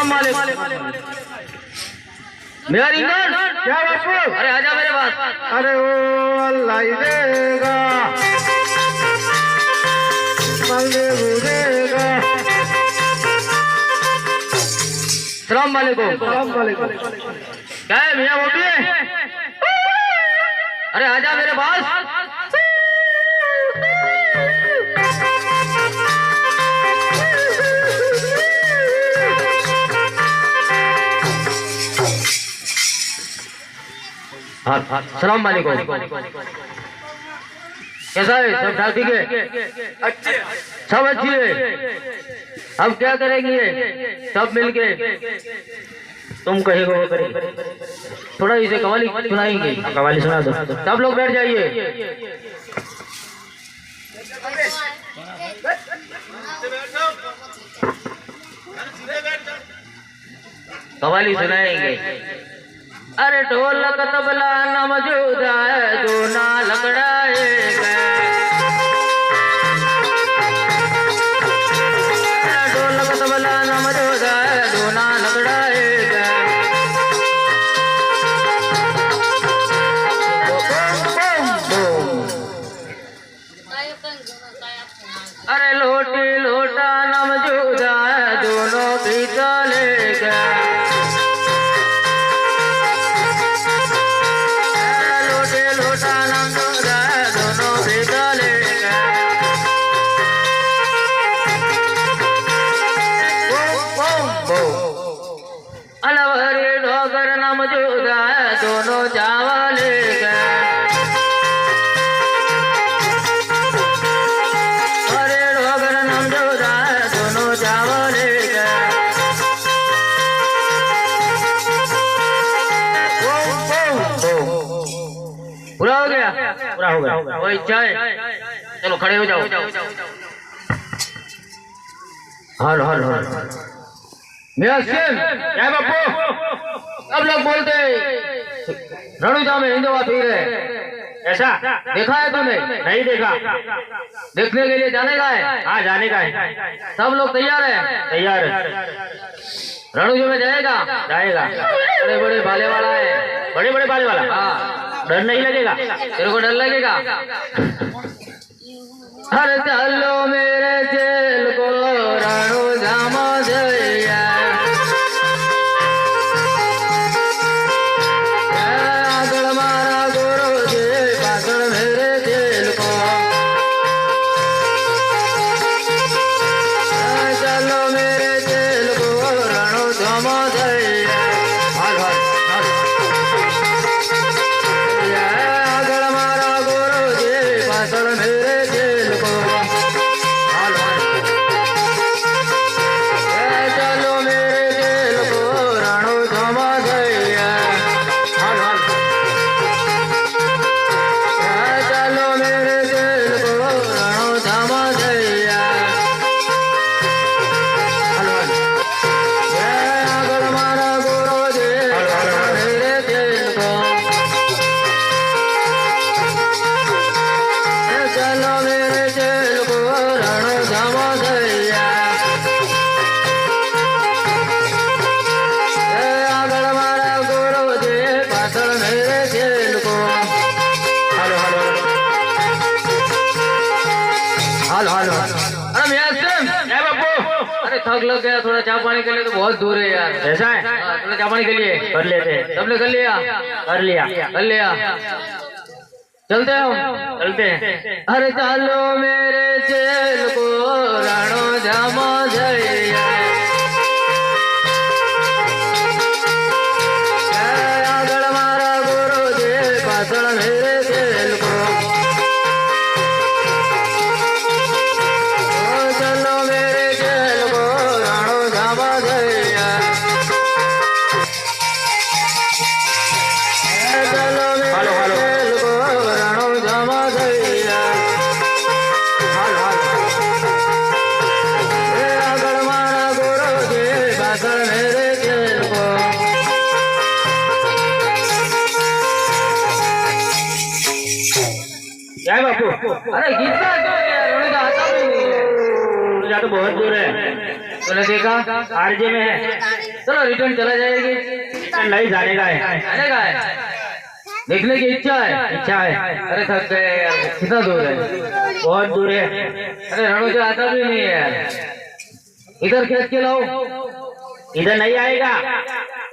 सलाम वालेकुम। मेरा रिंगन क्या बापू? अरे आजा मेरे पास। अरे ओ अल्लाह ही देगा, बलदेव देगा। सलाम वालेकुम। सलाम वालेकुम। क्या है मियाँ बोलती है? अरे आजा मेरे पास। हाँ सलाम वालेकुम। कैसा है? सब ठीक है? सब अच्छी है। अब क्या करेंगे सब मिलके? तुम कहेगा वो करेंगे। थोड़ा इसे कवाली सुनाएंगे। कवाली सुना दो। सब लोग बैठ जाइए। कवाली सुनाएंगे। अरे ढोलक तबला न मौजूद है, दो ना लकड़ाएगा। ढोलक तबला न मौजूद है, दो ना लकड़ाएगा। अरे लोटी लोटा न मौजूद है, दोनों की चलेगा। लोटे लोटा न मौजूद है, दोनों की चलेगा। अलवरी डोगर न मौजूद है, दोनों चावलेगा। पूरा हो गया? पूरा हो गया। वो इच्छा है। चलो खड़े हो जाओ। हर हर हर मेरा सेम क्या बापू? सब लोग बोलते रणुजा में हिंदुआ फिर है। ऐसा देखा है तूने? नहीं देखा। देखने के लिए जाने का है? हाँ जाने का है। सब लोग तैयार है? तैयार है। रणुजा में जाएगा? जाएगा। बड़े बड़े भाले वाला है। बड़े बड़े बाल वाला। हाँ डर नहीं लगेगा? तेरे को डर लगेगा? अरे चलो मेरे जेल को रणुजा में जइया। आगळ मारा गुरु जी पागल मेरे जेल को। चलो मेरे जेल को रणुजा में जइया। हर हर आगळ मारा गुरु जी पागल मेरे जेल को। चलो मेरे जेल को रणुजा में जइया। चलो मेरे जेल को रणुजा में जइया। आगळ मारा गुरु जी मेरे जेल को। चलो मेरे जेल को रणुजा में जइया। आगळ मारा गुरु जी पागल मेरे जेल को। हेलो हेलो हाल हाल अरे मियां सिंह। क्या बापू? अरे थक लग गया थोड़ा चाय पानी के लिए तो बहुत दूर है यार। ऐसा है? हाँ, थोड़ा चाय पानी के लिए कर लेते हैं। सबने कर लिया? कर लिया। कर लिया। चलते हो? चलते हैं। अरे चलो मेरे जेल को रणुजा में जइया। आगळ मारा गुरु जी पागल मेरे जेल को। चलो मेरे जेल को रणुजा में जइया। चलो मेरे जेल को रणुजा में जइया। आगळ मारा गुरु जी पागल मेरे जेल को। क्या है बापू? अरे गीता रणुजा आता भी नहीं है। तो बहुत दूर है। तूने देखा? आरजे में है। चलो रिटर्न चला जाएगी। नहीं जाने का है। जाने का है, देखने की इच्छा है। इच्छा है। अरे थक गए यार, कितना दूर है? बहुत दूर है। अरे रणुजा आता भी नहीं है यार, इधर खेत के लाओ। इधर नहीं आएगा।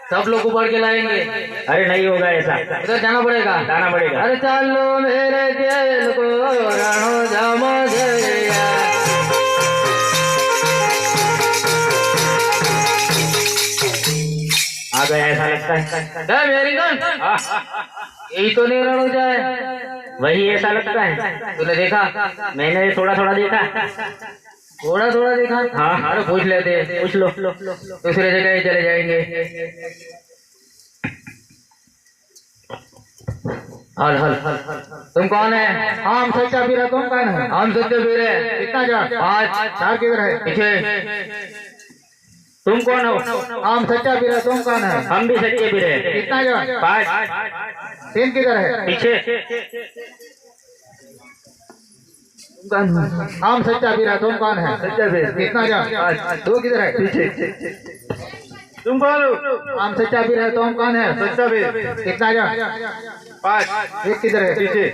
सब लोग ऊपर के लाएंगे। अरे नहीं होगा ऐसा। इधर जाना पड़ेगा। जाना पड़ेगा। अरे चलो मेरे जेल को रणुजा मजरिया। आ गया ऐसा लगता है। क्या मेरी गन? यही तो नहीं रणुजा है। वही ऐसा लगता है। तूने देखा? मैंने थोड़ा थोड़ा देखा। थोड़ा थोड़ा देखा? हाँ। अरे पूछ लेते हैं। पूछ लो। दूसरे जगह ही चले जाएंगे। हल हल हल। तुम कौन है? हम सच्चा वीर, तुम कौन है? हम सत्य वीर है। कितना जा? 5 चार किधर है? पीछे। तुम कौन हो? हम सच्चा वीर, तुम कौन है? हम भी सच्चे भी रहे। कितना जा? 5 तीन किधर है? पीछे। हम सच्चा वीर, तुम कौन है? सच्चा वीर। कितना जा? दो किधर है? पीछे। तुम कौन हो? हम सच्चा वीर है, तुम कौन है? सच्चा वीर। कितना जा? 5 एक किधर है? पीछे।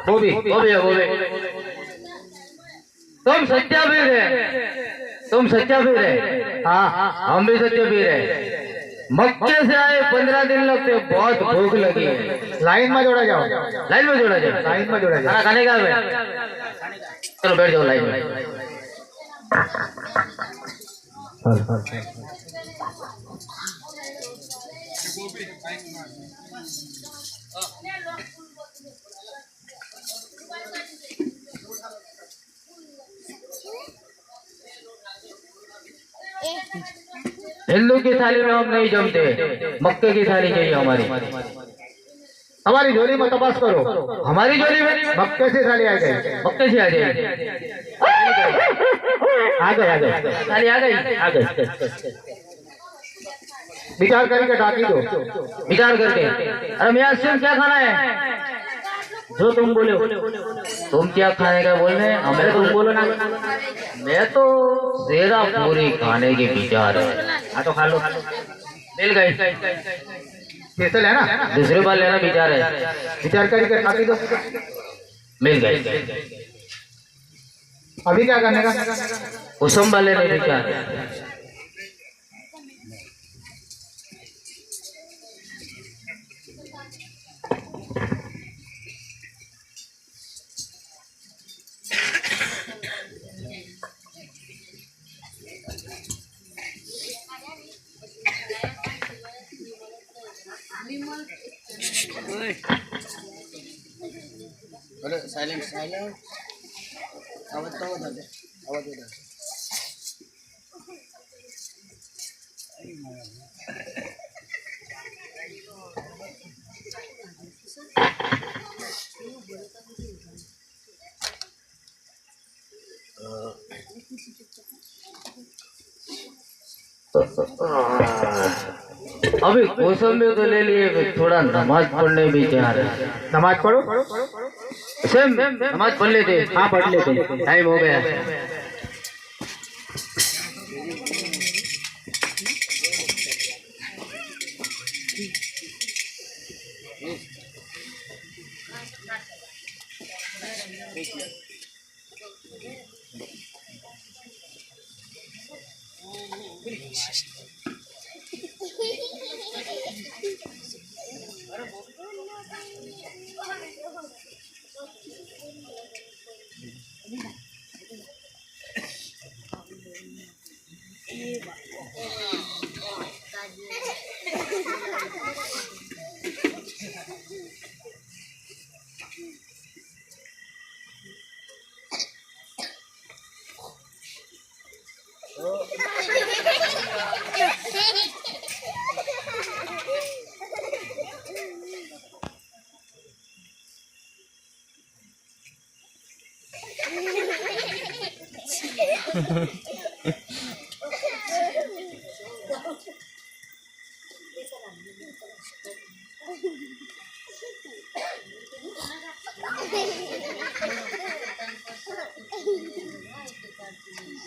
वो भी। वो भी है, वो भी। तुम सच्चा वीर है। तुम सच्चा वीर है। हाँ। हम भी सच्चे वीर है। मक्के से आए 15 दिन लगते, बहुत भूख लगी है। लाइन में जोड़ा जाओ। लाइन में जोड़ा जाए। लाइन में जोड़ा जाओ। खाना खाने का है? चलो बैठ जाओ लाइन में। हिंदू की थाली में हम नहीं जमते, मक्के की थाली चाहिए हमारी। हमारी झोली में तपास करो। हमारी झोली में मक्के से थाली आ गई। मक्के से आ जाएगी। आ गए। थाली आ गई। आ गए। विचार करके डाकी दो। विचार करके। अरे मियां सिंह क्या खाना है? जो तुम बोले हो। तुम क्या खाने का बोल रहे हैं? हमें तुम बोलो ना। मैं तो सेरा पूरी खाने की विचार है। हाँ तो खा लो। मिल गई। स्पेशल है ना? दूसरी बार लेना विचार है। विचार करके डाकी दो। मिल गई। अभी क्या करने का? कुसुम वाले ने विचार। अरे साइलेंट आवाज तो बता दे। आवाज बता दे। अभी कुसुम भी तो ले लिए, थोड़ा नमाज पढ़ने भी जा रहे हैं। नमाज पढ़ो। सेम नमाज पढ़ लेते। हाँ पढ़ लेते। टाइम हो गया।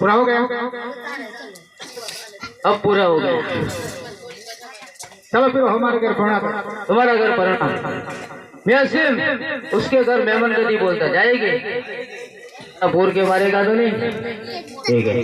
पूरा हो गया। अब पूरा हो गया। चलो फिर हमारे घर प्रणाम करो। तुम्हारा घर प्रणाम। मैं सिम उसके घर मेहमान गति बोलता जाएगी। अब और के बारे का तो नहीं। ठीक है।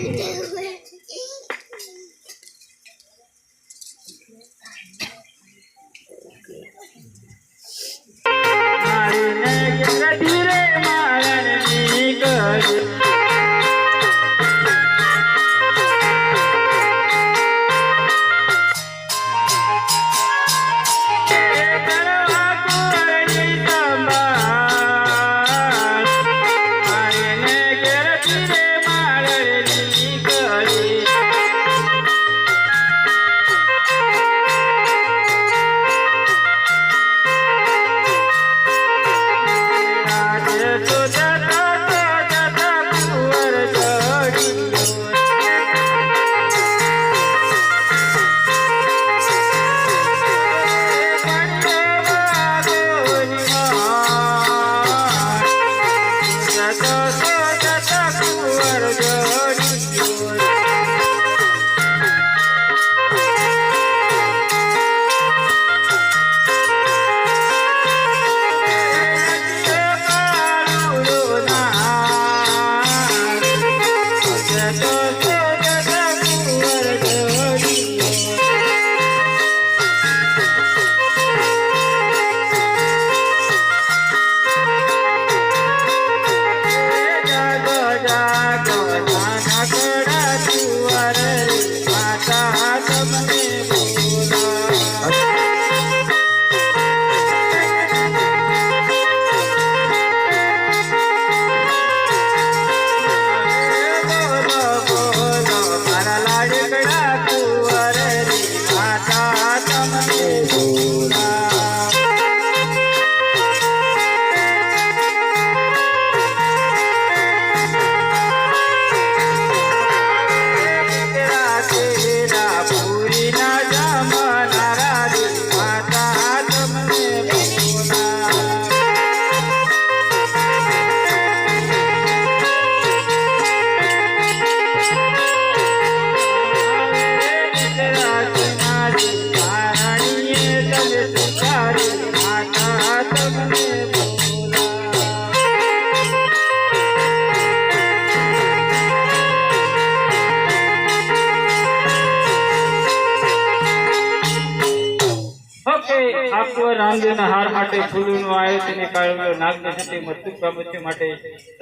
રામદેવ હાર માટે ફૂલનું આયોજન કાઢ્યું નાગદેશથી મસ્તુક પ્રમુખ માટે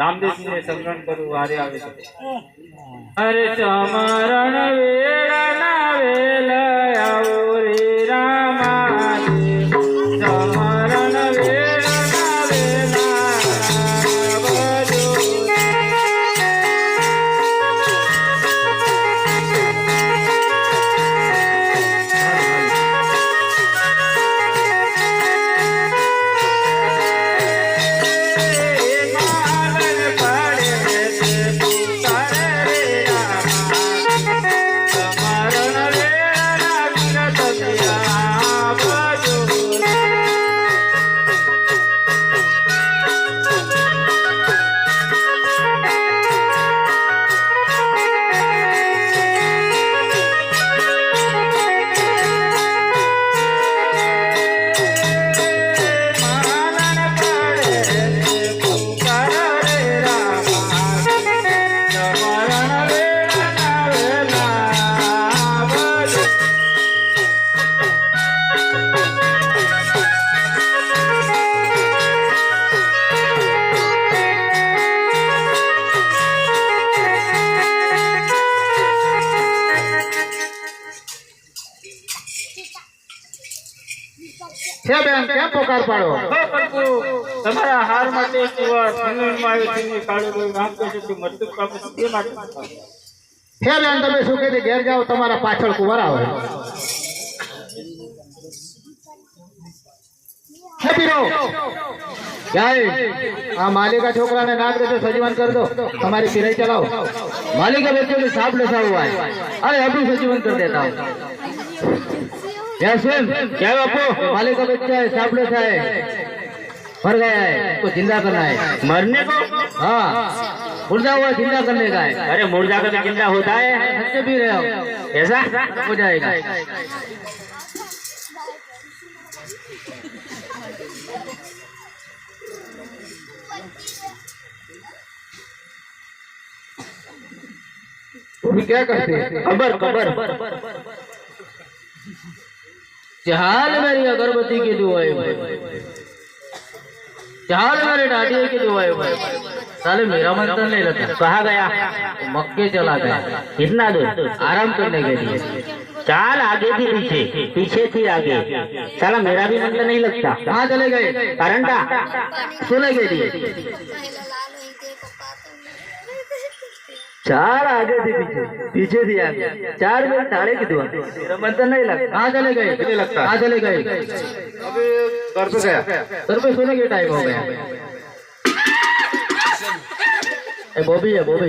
રામદેવને સંગ્રહણ કરવું વારે આવે છે. અરે ચમરણ વેળના વેલ આવો રે રામા ચમરણ વેળના વેલા આવજો. છે બેન કેમ પોકાર પાડો? હો પ્રભુ તમારા હાર માટે કુંવર ફૂલનું આયોજન કાઢ્યું રામદેશથી મસ્તુક પ્રમુખ તે માટે. છે બેન તમે શું કીધી ઘેર જાઓ તમારા પાછળ કુંવર આવે. હે પીરો क्या है? આ માલિકા છોકરાને નાગ દેશે સજીवन कर दो તમારી પીરાઈ ચલાओ. मालिक के बच्चे में सांप लसा हुआ है। अरे अभी सजीवन कर देता हूँ। यासिन, क्या बापू? मालिक का बच्चा है, सांप लसा है, मर गया है, उसको जिंदा करना है। मरने को हाँ, मुर्दा हुआ जिंदा करने का है। अरे मुर्दा का तो जिंदा होता है। सच्चे पी रहे हो, ऐसा हो जाएगा। तुम क्या करते हैं? खबर खबर चाल मेरी अगरबत्ती की दुआएं, चाल मेरे डाडिये की दुआएं। साले मेरा मन तो नहीं लगता। कहाँ गया? मक्के चला गया कितना दूर? आराम करने के लिए। चाल आगे थी पीछे, पीछे थी आगे। साला मेरा भी मन तो नहीं लगता। कहाँ चले गए? करंटा सोने के लिए। चार आगे थी पीछे, पीछे थी आगे, चार में ताड़े की दुआ। मेरा मन तो नहीं लगता। कहाँ चले गए? मुझे लगता है। कहाँ चले गए? अभी घर पे गया। घर पे सोने के टाइम हो गया। ए बॉबी है बॉबी।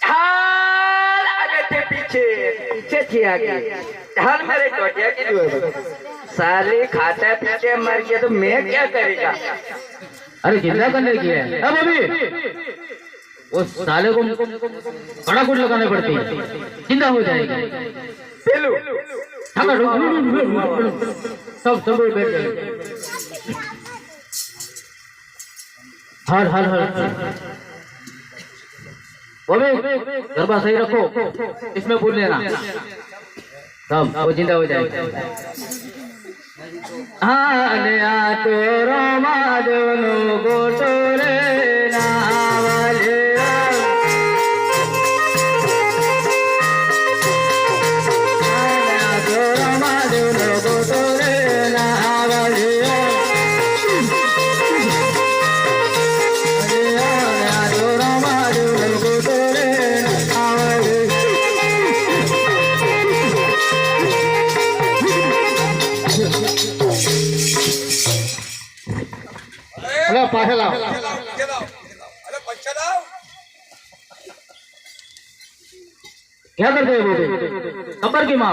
ढाल आगे थे पीछे, पीछे थी आगे। ढाल मेरे टोटिया की दुआ। साले खाता पीछे मर गया तो मैं क्या करेगा? अरे जिंदा करने की है। अब अभी वो साले को कड़ा कुट लगाने पड़ती है, जिंदा हो जाएगी। पेलू सब सब बैठ गए। हर हर हर बॉबी गरबा सही रखो, इसमें भूल लेना। सब वो जिंदा हो जाएगा। हाँ तोरो माधवनो गोटोरे नावले तोरो माधवनो गोटोरे नावले तोरो माधवनो गोटोरे नावले। अरे पासे लाओ। क्या करते हैं वो? कबर की माँ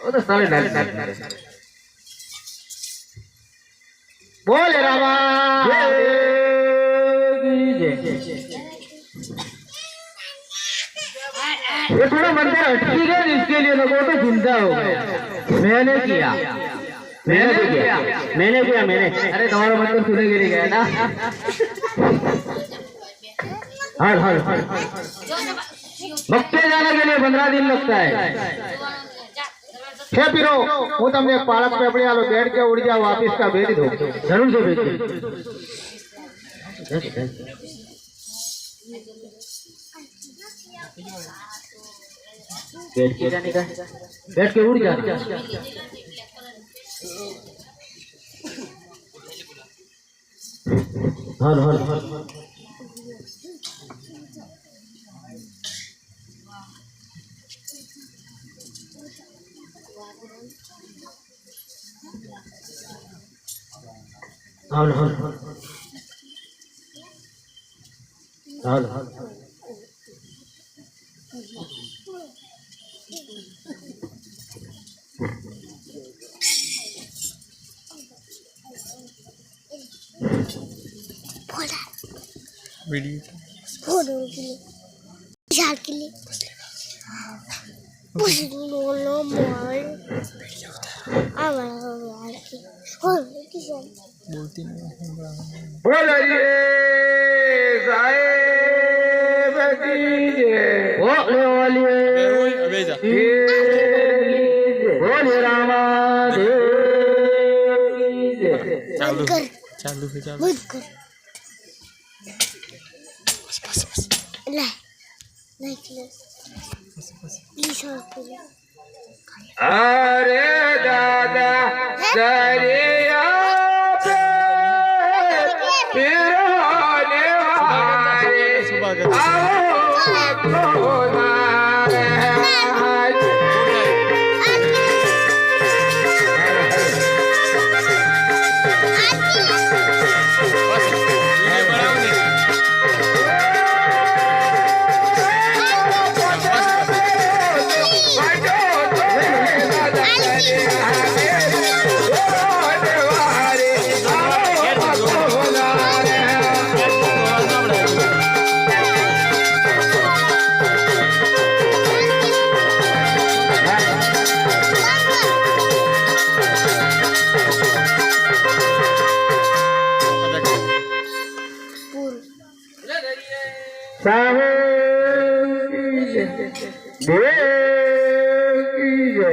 वो तो साले बोल रामा। ये थोड़ा मंदिर हटकी गया इसके लिए ना, वो तो जिंदा हो गया। मैंने किया मैंने। अरे तुम्हारा मतलब सुने के लिए गया ना। हर हर हर मक्के जाने के लिए 15 दिन लगता है। हे पीरो હું તમને એક પાલક પેપડી આલો બેડ કે ઉડી જાવ વાપિસ કા ભેજી દો। जरूर से भेजिए। बैठ के जाने का, बैठ के उड़ जाने। हर हर हर हर हर हर हर फोटो के लिए विशाल के लिए बोलो मोबाइल आवाज की और किसान बोलिए साहेब की जय। बोले बोले रामा बंद कर चालू है बंद कर ला लाइक प्लीज अरे दादा दरिया पे फिर होने वाले आओ खोना देव की जय।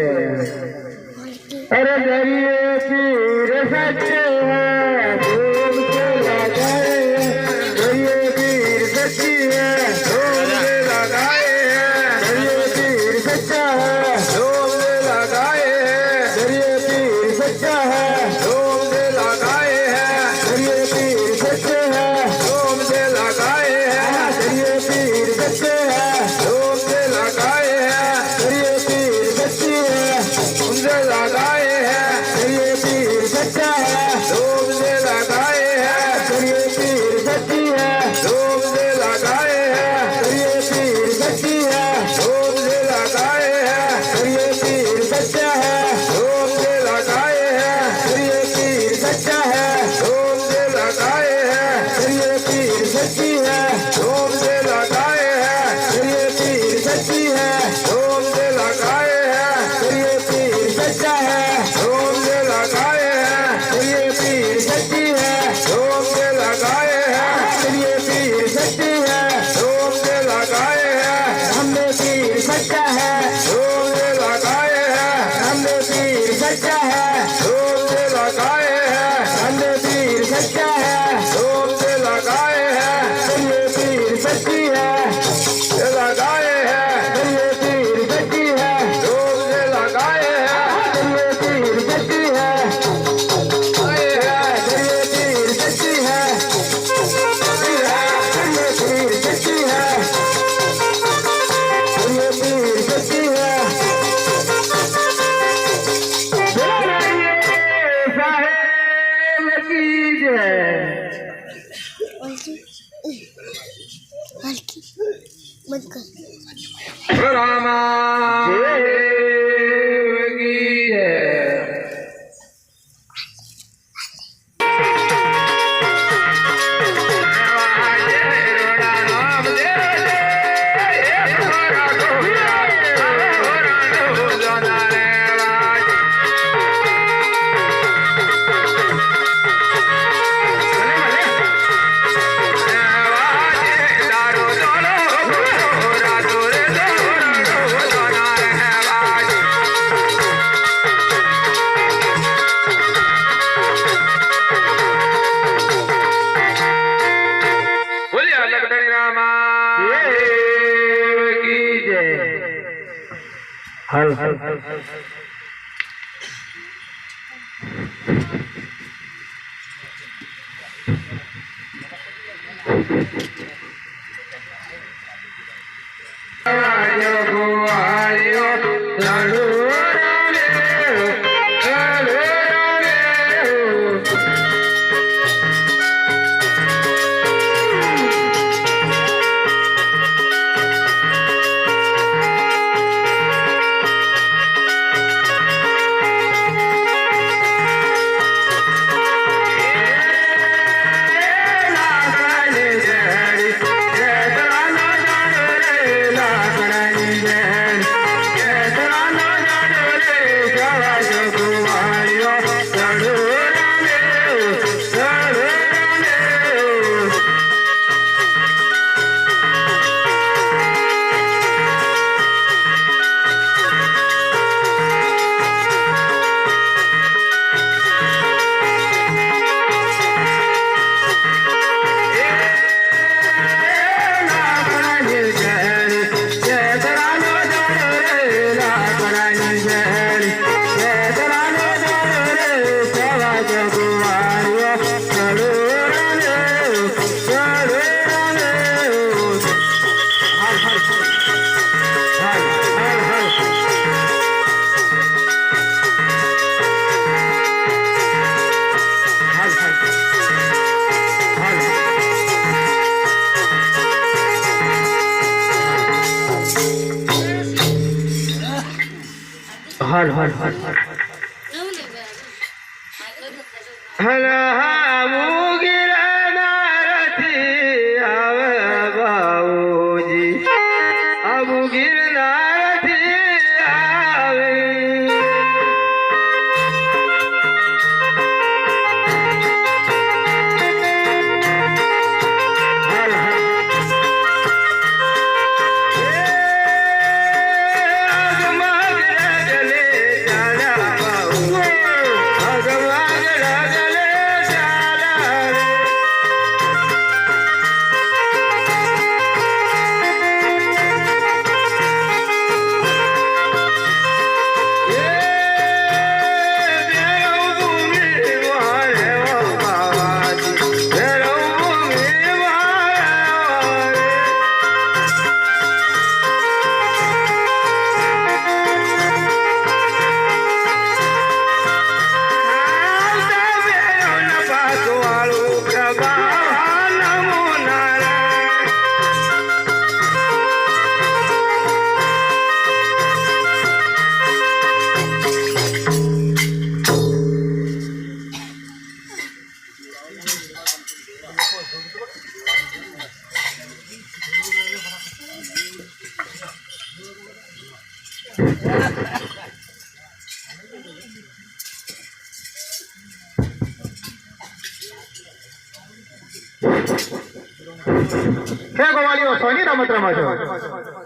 अरे दरिए तीर सच्चे हैं धूम से लगाए हैं, दरिए तीर सच्ची है धूम से लगाए हैं, दरिए तीर सच्चा है धूम से लगाए हैं, दरिए तीर सच्चा है धूम से लगाए हैं, दरिए तीर सच्चे हैं धूम से लगाए हैं, दरिए तीर सच्चे हैं धूम से लगाए हैं, दरिए तीर सच्ची है धूम से लगाए हैं, दरिए तीर सच्चा है धूम से लगाए हैं, दरिए तीर सच्ची है धूम से लगाए हैं, दरिए तीर सच्ची है धूम से लगाए हैं, दरिए तीर सच्चा है धूम से लगाए हैं, दरिए तीर सच्चा है धूम से लगाए हैं, दरिए तीर सच्ची है धूम से लगाए हैं, दरिए तीर सच्ची है धूम से लगाए हैं, दरिए तीर सच्चा है धूम से लगाए हैं, दरिए तीर सच्ची है धूम से लगाए हैं, दरिए तीर सच्ची है धूम से लगाए हैं, हमने तीर सच्चा है धूम से लगाए हैं, हमने तीर सच्चा है धूम से लगाए हैं, हमने तीर सच्चा है धूम से लगाए हैं, दरिए तीर सच्ची है से लगाए हैं, दरिए तीर सच्ची है धूम से लगाए हैं, दरिए तीर सच्ची है दरिए तीर सच्ची है, दरिए तीर सच्ची है, दरिए तीर सच्ची है। साहेब की जय। हल्की बंद कर रामा देव की जय। हल हल हल हल हल हल हमू गिरनारती आवे बाबूजी अबू गिरनारती आवे हल हल હે ગોવાળીઓ સોની રમત રમો છો?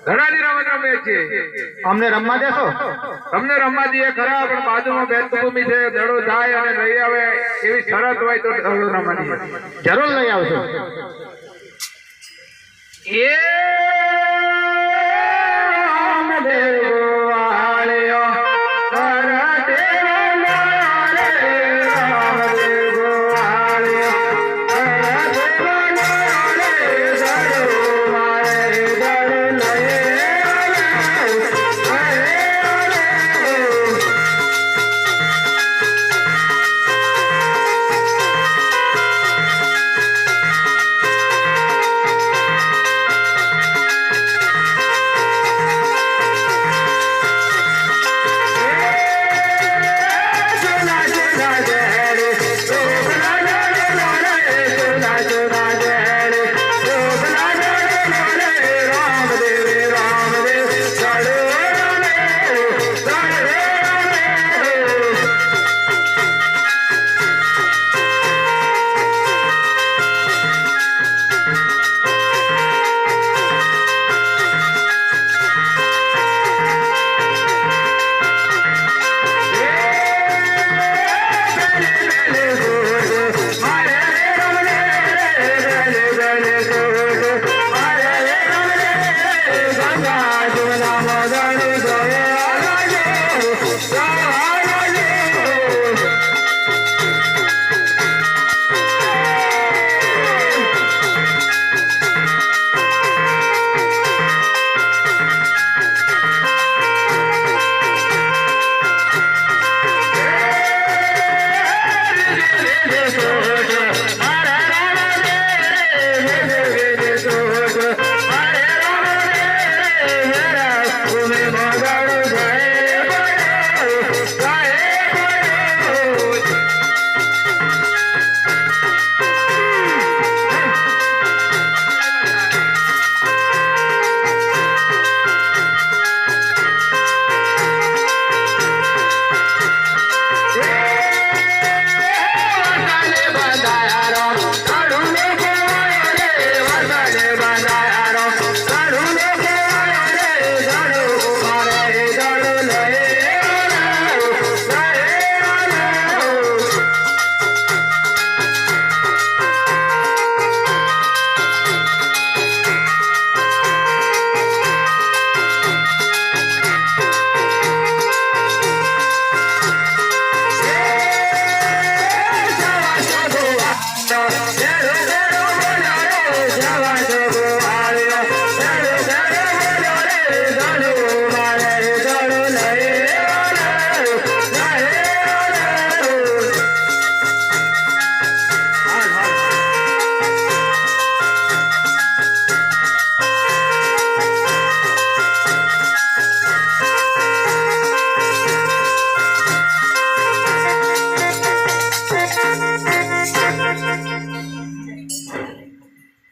ઘણાની રમત રમે છે. અમને રમવા દેશો? તમને રમવા દઈએ ખરા, પણ બાજુમાં બેતભૂમિ છે, દડો જાય અને લઈ આવે એવી શરત હોય તો દડો રમવાની. જરૂર લઈ આવશો. એ રામદેવ ગોવાળિયો કર દેવનો રે, રામદેવ ગોવાળિયો કર દેવનો રે, દડો મારે દડો લઈ આવે.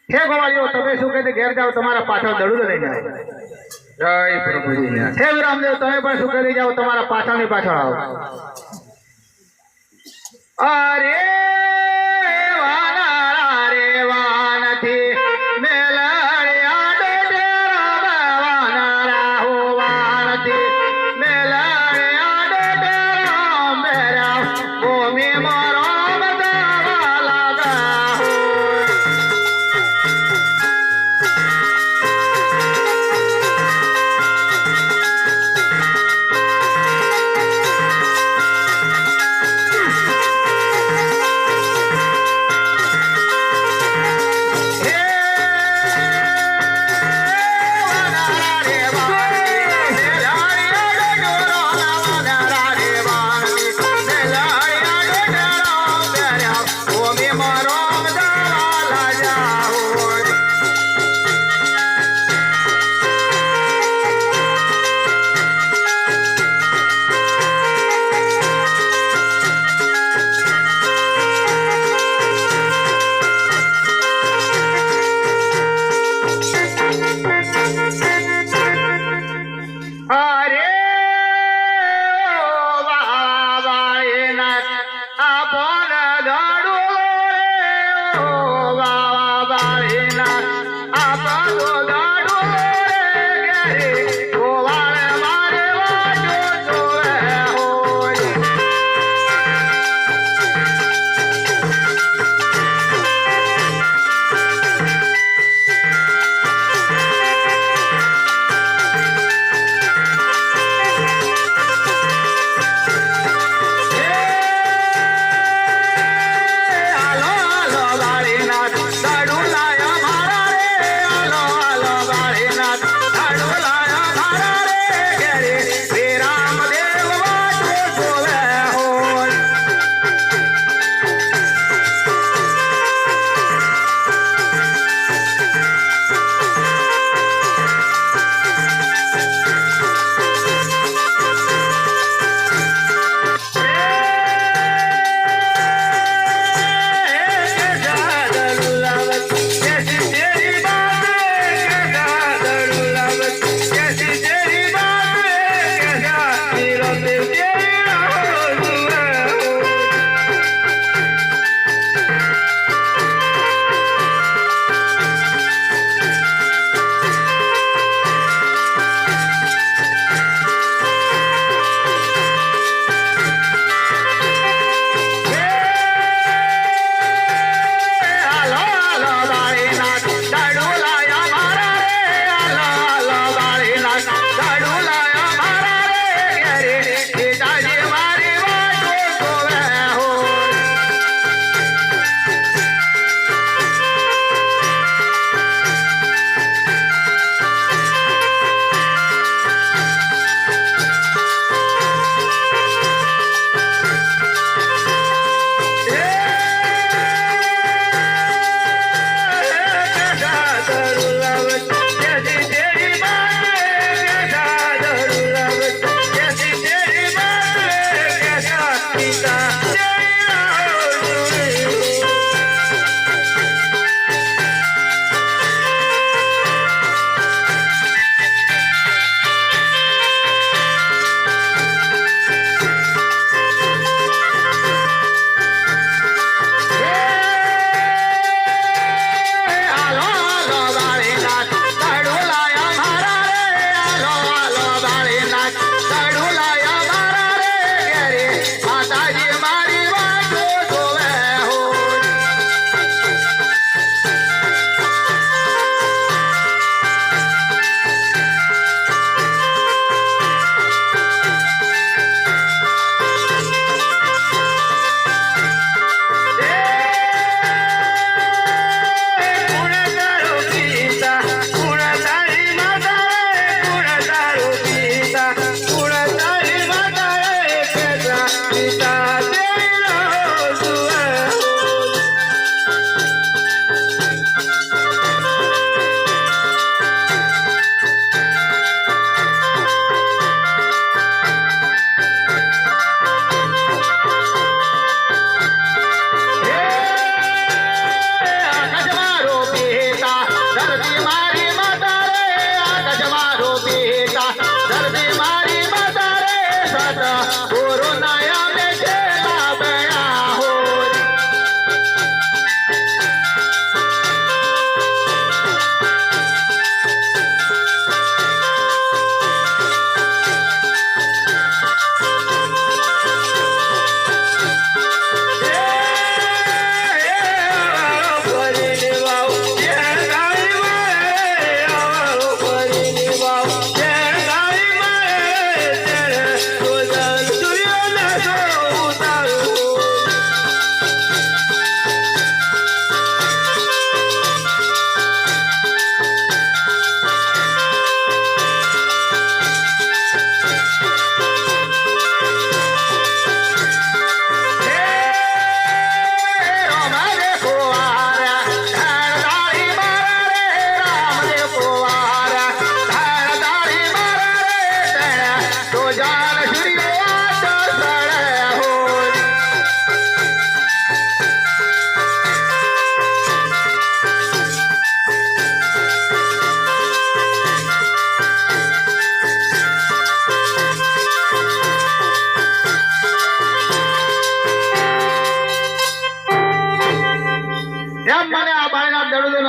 હે ગોવાળીઓ તમે શું કહે ઘેર જાઓ, તમારા પાછળ દડું લઈને આવો. જય પ્રભુજી. હે રામદેવ તમે પણ શું કહી જાઓ, તમારા પાછળની પાછળ આવો. અરે વાના રે વાનથી મેલડ્યા ડોડેરા, વાના રાહુ વાનથી મેલડ્યા ડોડેરા, મેરા ભૂમિ મારો બધા લાગા. Thank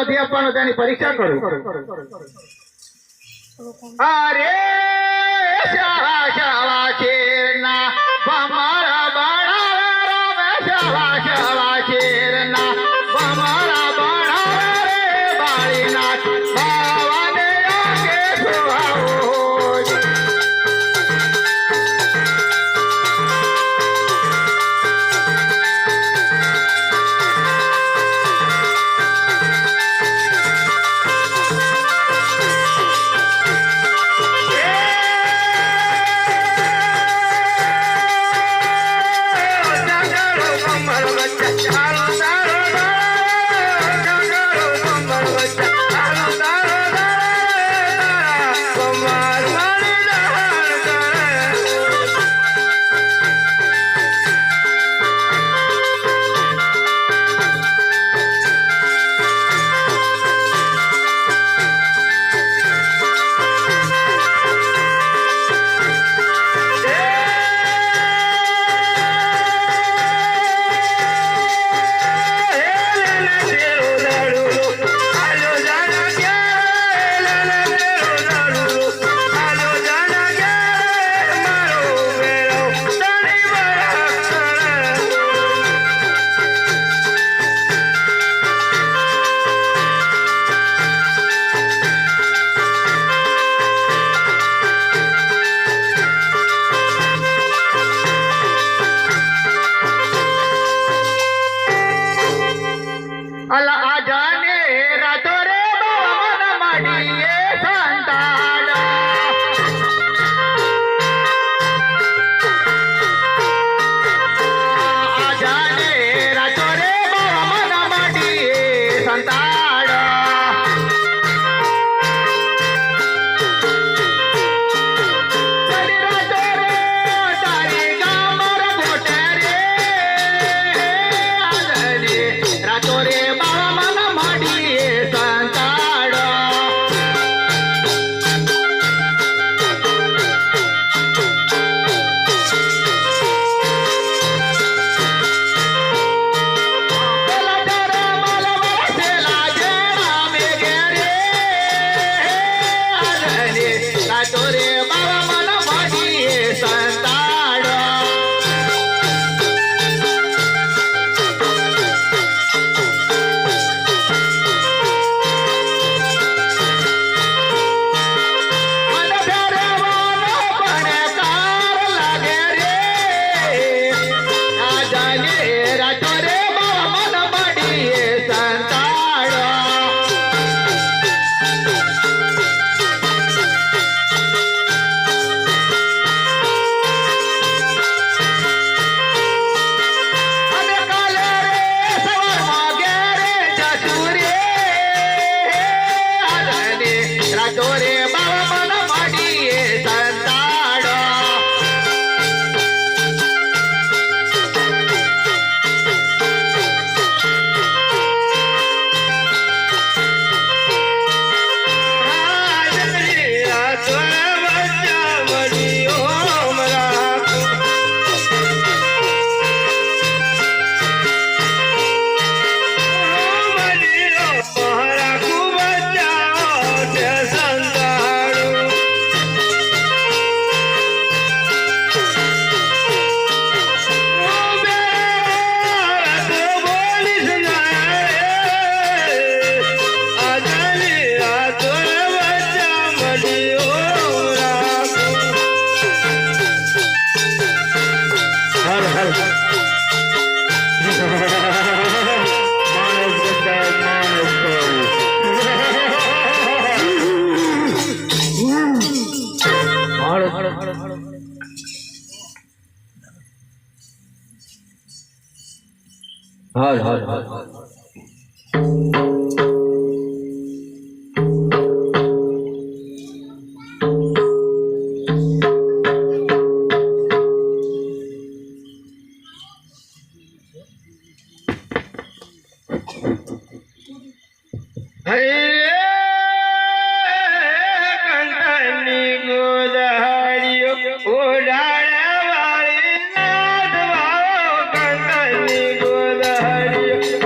નથી આપવાનો તેની પરીક્ષા કરું. અરે શાળા શાળા શેરના ભમરા બળારા રામે શાળા શાળા શેરના ભમરા બળારા રે બાળીનાથ બાવાને આગે સુહાવો. અલા આ જાને રાતો રે બાવા મન મડીએ સંતાડા. આ જાને રાતો રે બાવા મન મડીએ સંતાડા. ચલી રાતો રે તારી ગામર ગોટે રે આદરે રાતો રે બાવા મન મડીએ સંતાડા. પેલા તારા માલ વરસેલા જેણા મેઘે રે આદરે રાતો રે બાવા મન મડીએ સંતાડા. મન ફેરવાનો પણ કાર લાગે રે આ જાને રાતો રે બાવા મન મડીએ સંતાડા. અને કાલે રે સવારમાં ઘેરે જશું રે આદરે રાતો રે બાવા મન મડીએ સંતાડા. હાલ હાલ હાલ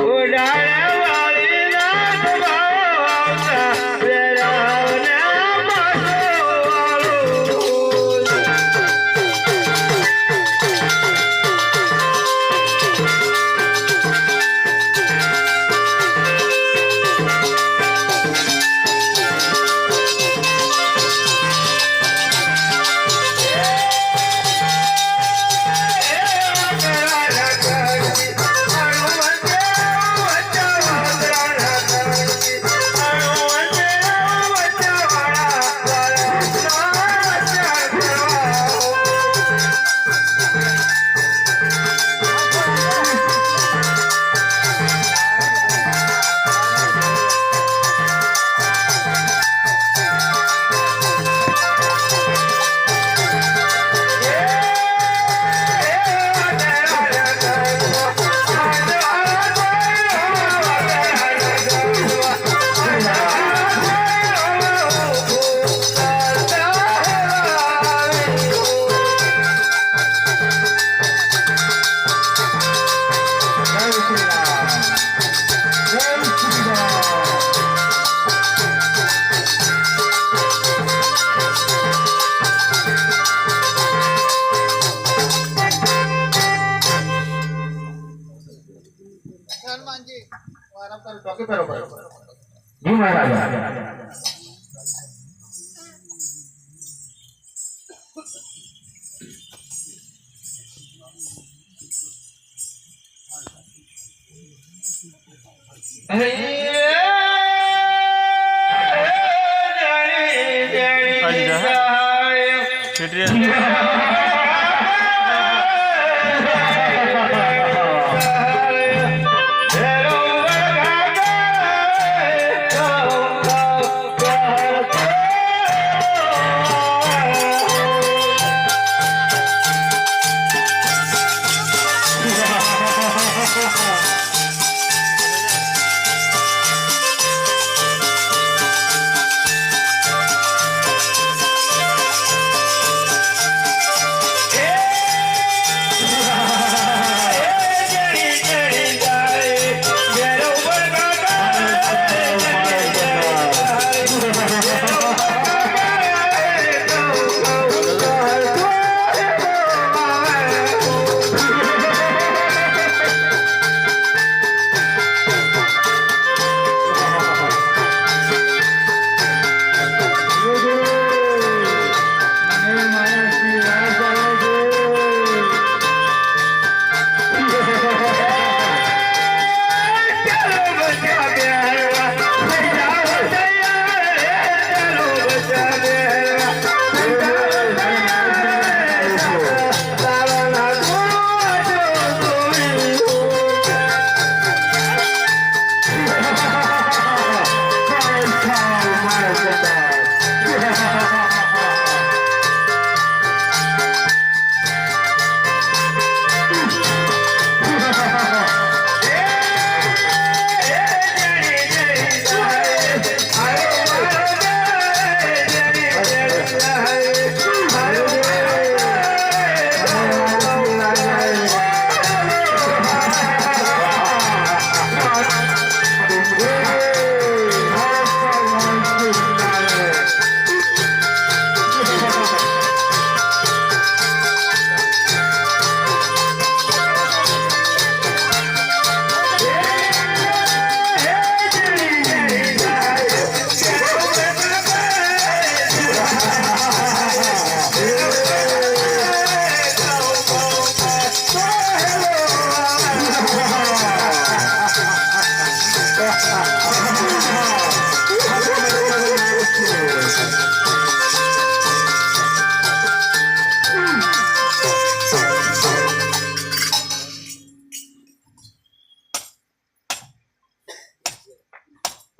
ઓડાળે વાળી जी महाराज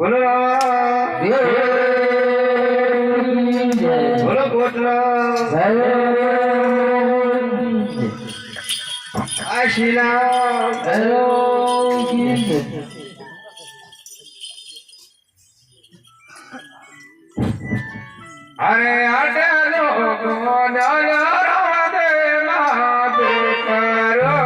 बोलो बोलो कोटरा आशिला अरे आटे लोग दे माते करो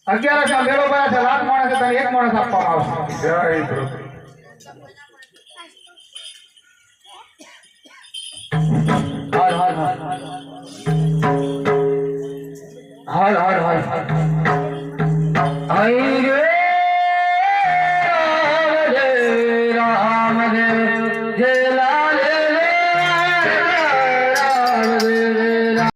अगियार मेलो पर लाख माणस एक माणस आपवा जय प्रभु हर हर हर हर हर